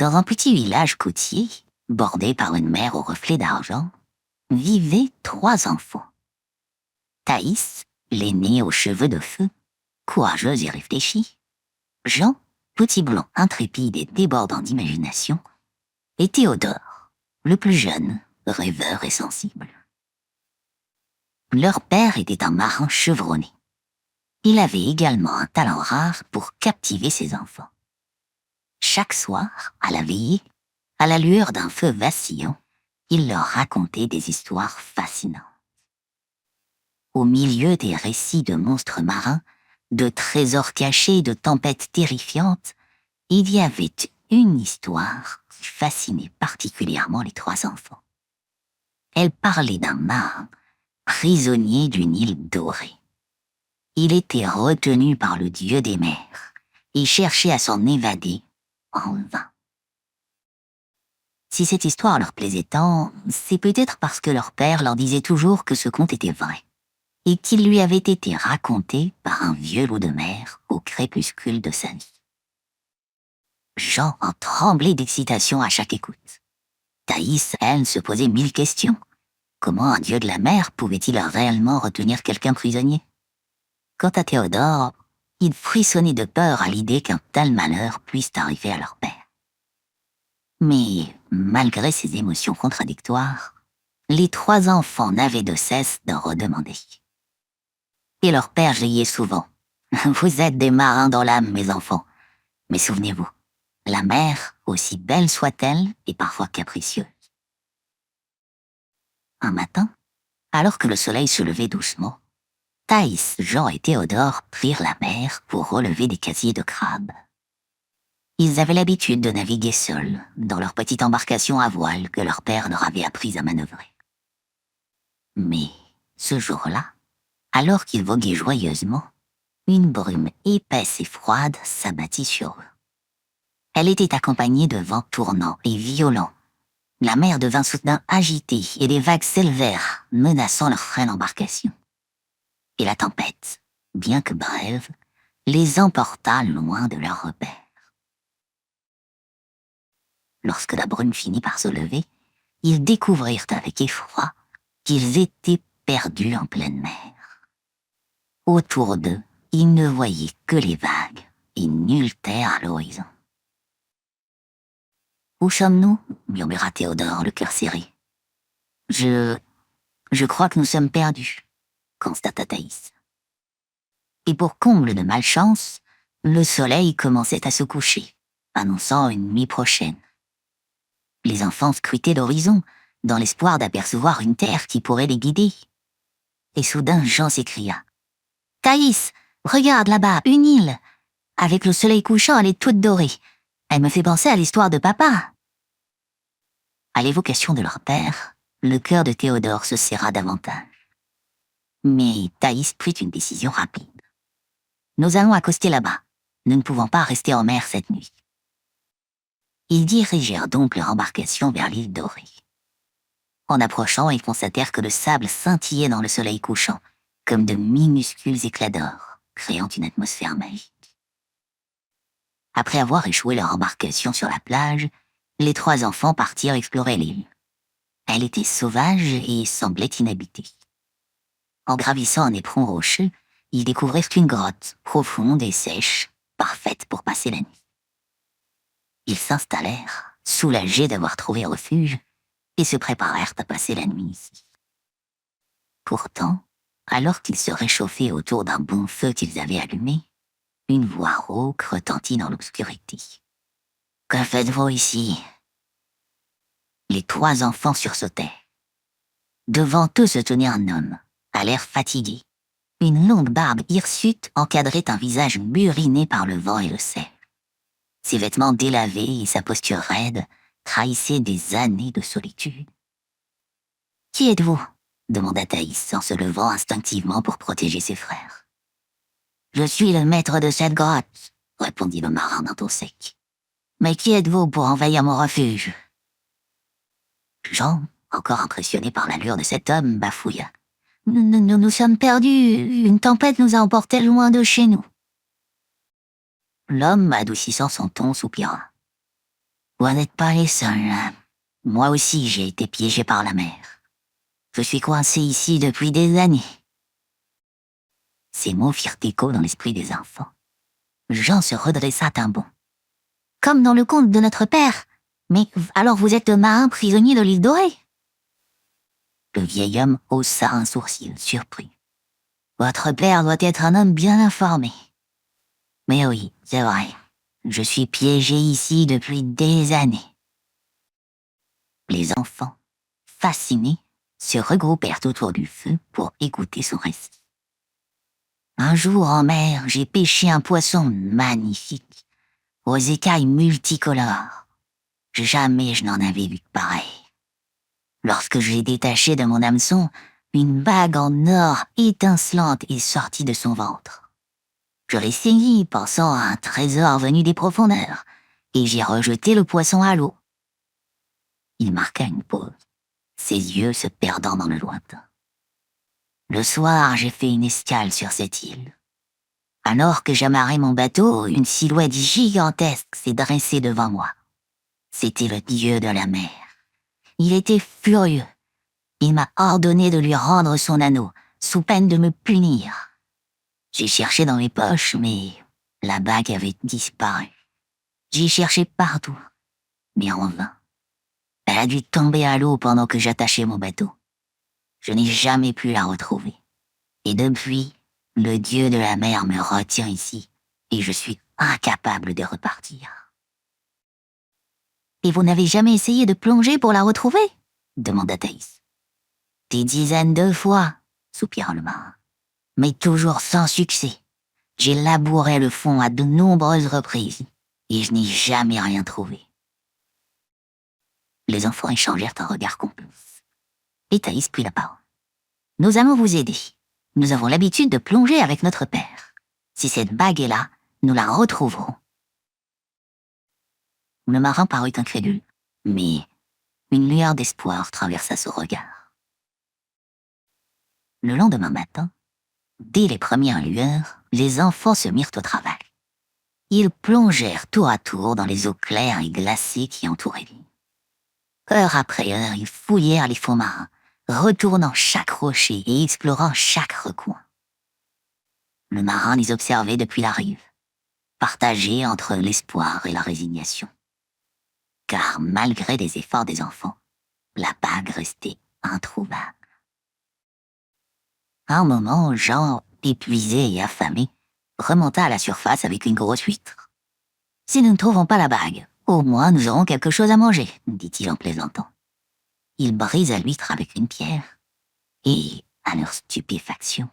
Dans un petit village côtier, bordé par une mer au reflet d'argent, vivaient 3 enfants. Thaïs, l'aîné aux cheveux de feu, courageuse et réfléchie. Jean, petit blond intrépide et débordant d'imagination. Et Théodore, le plus jeune, rêveur et sensible. Leur père était un marin chevronné. Il avait également un talent rare pour captiver ses enfants. Chaque soir, à la veillée, à la lueur d'un feu vacillant, il leur racontait des histoires fascinantes. Au milieu des récits de monstres marins, de trésors cachés et de tempêtes terrifiantes, il y avait une histoire qui fascinait particulièrement les 3 enfants. Elle parlait d'un marin, prisonnier d'une île dorée. Il était retenu par le dieu des mers et cherchait à s'en évader en vain. Si cette histoire leur plaisait tant, c'est peut-être parce que leur père leur disait toujours que ce conte était vrai et qu'il lui avait été raconté par un vieux loup de mer au crépuscule de sa vie. Jean en tremblait d'excitation à chaque écoute. Thaïs, elle, se posait 1000 questions. Comment un dieu de la mer pouvait-il réellement retenir quelqu'un prisonnier? Quant à Théodore, il frissonnait de peur à l'idée qu'un tel malheur puisse arriver à leur père. Mais, malgré ces émotions contradictoires, les 3 enfants n'avaient de cesse d'en redemander. Et leur père riait souvent. « Vous êtes des marins dans l'âme, mes enfants. Mais souvenez-vous, la mer, aussi belle soit-elle, est parfois capricieuse. » Un matin, alors que le soleil se levait doucement, Thaïs, Jean et Théodore prirent la mer pour relever des casiers de crabes. Ils avaient l'habitude de naviguer seuls, dans leur petite embarcation à voile que leur père leur avait appris à manœuvrer. Mais, ce jour-là, alors qu'ils voguaient joyeusement, une brume épaisse et froide s'abattit sur eux. Elle était accompagnée de vents tournants et violents. La mer devint soudain agitée et les vagues s'élevèrent, menaçant leur frêle embarcation. Et la tempête, bien que brève, les emporta loin de leur repère. Lorsque la brume finit par se lever, ils découvrirent avec effroi qu'ils étaient perdus en pleine mer. Autour d'eux, ils ne voyaient que les vagues et nulle terre à l'horizon. « Où sommes-nous » murmura Théodore, le cœur serré. « Je crois que nous sommes perdus » constata Thaïs. Et pour comble de malchance, le soleil commençait à se coucher, annonçant une nuit prochaine. Les enfants scrutaient l'horizon, dans l'espoir d'apercevoir une terre qui pourrait les guider. Et soudain, Jean s'écria. « Thaïs, regarde là-bas, une île. Avec le soleil couchant, elle est toute dorée. Elle me fait penser à l'histoire de papa. » À l'évocation de leur père, le cœur de Théodore se serra davantage. Mais Thaïs prit une décision rapide. « Nous allons accoster là-bas. Nous ne pouvons pas rester en mer cette nuit. » Ils dirigèrent donc leur embarcation vers l'île dorée. En approchant, ils constatèrent que le sable scintillait dans le soleil couchant, comme de minuscules éclats d'or, créant une atmosphère magique. Après avoir échoué leur embarcation sur la plage, les 3 enfants partirent explorer l'île. Elle était sauvage et semblait inhabitée. En gravissant un éperon rocheux, ils découvrirent une grotte profonde et sèche, parfaite pour passer la nuit. Ils s'installèrent, soulagés d'avoir trouvé refuge, et se préparèrent à passer la nuit ici. Pourtant, alors qu'ils se réchauffaient autour d'un bon feu qu'ils avaient allumé, une voix rauque retentit dans l'obscurité. « Que faites-vous ici ?» Les 3 enfants sursautaient. Devant eux se tenait un homme, à l'air fatigué. Une longue barbe hirsute encadrait un visage muriné par le vent et le sel. Ses vêtements délavés et sa posture raide trahissaient des années de solitude. « Qui êtes-vous » demanda Thaïs en se levant instinctivement pour protéger ses frères. « Je suis le maître de cette grotte » répondit le marin d'un ton sec. « Mais qui êtes-vous pour envahir mon refuge » Jean, encore impressionné par l'allure de cet homme, bafouilla. « Nous sommes perdus. Une tempête nous a emportés loin de chez nous. » L'homme, adoucissant son ton, soupira. Vous n'êtes pas les seuls. Moi aussi, j'ai été piégé par la mer. Je suis coincé ici depuis des années. Ces mots firent écho dans l'esprit des enfants. Jean se redressa d'un bond. Comme dans le conte de notre père. Mais alors vous êtes le marin prisonnier de l'île dorée? Le vieil homme haussa un sourcil, surpris. Votre père doit être un homme bien informé. Mais oui, c'est vrai. Je suis piégé ici depuis des années. Les enfants, fascinés, se regroupèrent autour du feu pour écouter son récit. Un jour en mer, j'ai pêché un poisson magnifique, aux écailles multicolores. Jamais je n'en avais vu de pareil. Lorsque j'ai détaché de mon hameçon, une bague en or étincelante est sortie de son ventre. Je l'ai saignée, pensant à un trésor venu des profondeurs, et j'ai rejeté le poisson à l'eau. Il marqua une pause, ses yeux se perdant dans le lointain. Le soir, j'ai fait une escale sur cette île. Alors que j'amarrais mon bateau, une silhouette gigantesque s'est dressée devant moi. C'était le dieu de la mer. Il était furieux. Il m'a ordonné de lui rendre son anneau, sous peine de me punir. J'ai cherché dans mes poches, mais la bague avait disparu. J'ai cherché partout, mais en vain. Elle a dû tomber à l'eau pendant que j'attachais mon bateau. Je n'ai jamais pu la retrouver. Et depuis, le dieu de la mer me retient ici, et je suis incapable de repartir. Et vous n'avez jamais essayé de plonger pour la retrouver? Demanda Thaïs. Des dizaines de fois, soupira le marin. Mais toujours sans succès. J'ai labouré le fond à de nombreuses reprises, et je n'ai jamais rien trouvé. Les enfants échangèrent un regard complice. Et Thaïs prit la parole. Nous allons vous aider. Nous avons l'habitude de plonger avec notre père. Si cette bague est là, nous la retrouverons. Le marin parut incrédule, mais une lueur d'espoir traversa son regard. Le lendemain matin, dès les premières lueurs, les enfants se mirent au travail. Ils plongèrent tour à tour dans les eaux claires et glacées qui entouraient l'île. Heure après heure, ils fouillèrent les fonds marins, retournant chaque rocher et explorant chaque recoin. Le marin les observait depuis la rive, partagé entre l'espoir et la résignation. Car malgré les efforts des enfants, la bague restait introuvable. À un moment, Jean, épuisé et affamé, remonta à la surface avec une grosse huître. « Si nous ne trouvons pas la bague, au moins nous aurons quelque chose à manger, » dit-il en plaisantant. Il brisa l'huître avec une pierre, et, à leur stupéfaction,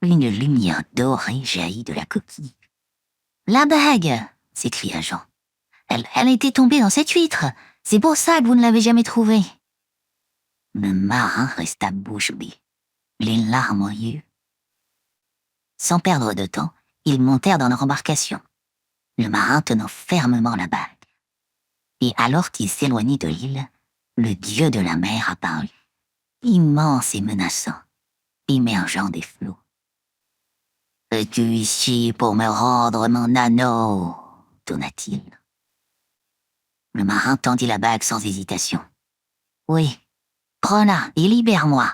une lumière dorée jaillit de la coquille. « La bague !» s'écria Jean. « Elle était tombée dans cette huître. C'est pour ça que vous ne l'avez jamais trouvée. » Le marin resta bouche bée, les larmes aux yeux. Sans perdre de temps, ils montèrent dans leur embarcation, le marin tenant fermement la bague. Et alors qu'ils s'éloignaient de l'île, le dieu de la mer apparut, immense et menaçant, émergeant des flots. « Es-tu ici pour me rendre mon anneau ?» tonna-t-il. Le marin tendit la bague sans hésitation. « Oui, prends-la et libère-moi. »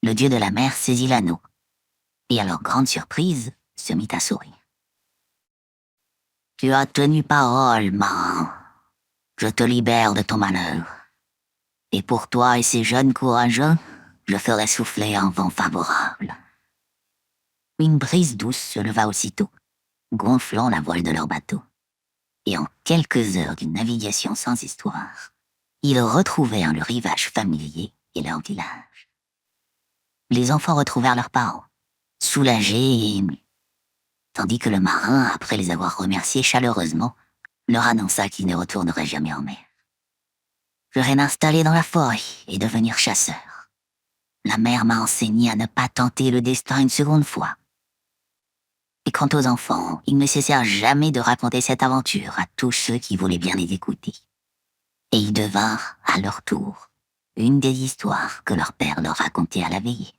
Le dieu de la mer saisit l'anneau, et à leur grande surprise, se mit à sourire. « Tu as tenu parole, marin. Je te libère de ton malheur. Et pour toi et ces jeunes courageux, je ferai souffler un vent favorable. » Une brise douce se leva aussitôt, gonflant la voile de leur bateau. Et en quelques heures d'une navigation sans histoire, ils retrouvèrent le rivage familier et leur village. Les enfants retrouvèrent leurs parents, soulagés et émus, tandis que le marin, après les avoir remerciés chaleureusement, leur annonça qu'il ne retournerait jamais en mer. Je vais m'installer dans la forêt et devenir chasseur. La mer m'a enseigné à ne pas tenter le destin une seconde fois. Et quant aux enfants, ils ne cessèrent jamais de raconter cette aventure à tous ceux qui voulaient bien les écouter. Et ils devinrent, à leur tour, une des histoires que leur père leur racontait à la veillée.